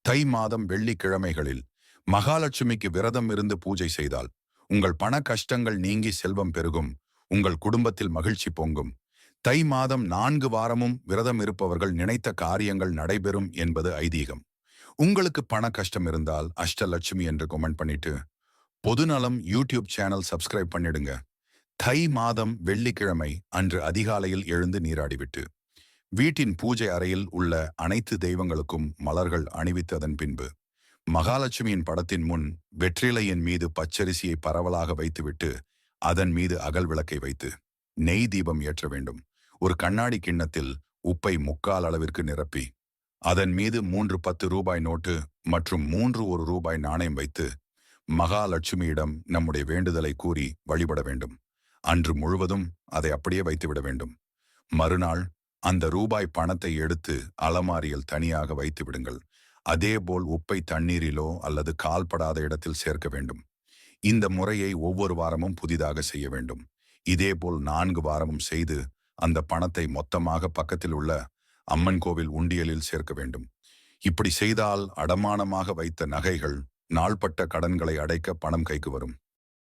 தை மாதம் வெள்ளிக்கிழமைகளில் மகாலட்சுமிக்கு விரதம் இருந்து பூஜை செய்தால் உங்கள் பண கஷ்டங்கள் நீங்கி செல்வம் பெருகும். உங்கள் குடும்பத்தில் மகிழ்ச்சி பொங்கும். தை மாதம் 4 வாரமும் விரதம் இருப்பவர்கள் நினைத்த காரியங்கள் நடைபெறும் என்பது ஐதீகம். உங்களுக்கு பண கஷ்டம் இருந்தால் அஷ்டலட்சுமி என்று கமெண்ட் பண்ணிட்டு பொதுநலம் யூடியூப் சேனல் சப்ஸ்கிரைப் பண்ணிடுங்க. தை மாதம் வெள்ளிக்கிழமை அன்று அதிகாலையில் எழுந்து நீராடிவிட்டு வீட்டின் பூஜை அறையில் உள்ள அனைத்து தெய்வங்களுக்கும் மலர்கள் அணிவித்ததன் பின்பு மகாலட்சுமியின் படத்தின் முன் வெற்றிலையின் மீது பச்சரிசியை பரவலாக வைத்துவிட்டு அதன் மீது அகல் விளக்கை வைத்து நெய் தீபம் ஏற்ற வேண்டும். ஒரு கண்ணாடி கிண்ணத்தில் உப்பை 3/4 அளவிற்கு நிரப்பி அதன் மீது 3 10 ரூபாய் நோட்டு மற்றும் 3 1 ரூபாய் நாணயம் வைத்து மகாலட்சுமியிடம் நம்முடைய வேண்டுதலை கூறி வழிபட வேண்டும். அன்று முழுவதும் அதை அப்படியே வைத்துவிட வேண்டும். மறுநாள் அந்த ரூபாய் பணத்தை எடுத்து அலமாரியில் தனியாக வைத்து விடுங்கள். அதேபோல் உப்பை தண்ணீரிலோ அல்லது கால்படாத இடத்தில் சேர்க்க வேண்டும். இந்த முறையை ஒவ்வொரு வாரமும் புதிதாக செய்ய வேண்டும். இதேபோல் 4 வாரமும் செய்து அந்த பணத்தை மொத்தமாக பக்கத்தில் உள்ள அம்மன் கோவில் உண்டியலில் சேர்க்க வேண்டும். இப்படி செய்தால் அடமானமாக வைத்த நகைகள் நாள்பட்ட கடன்களை அடைக்க பணம் கைக்கு வரும்.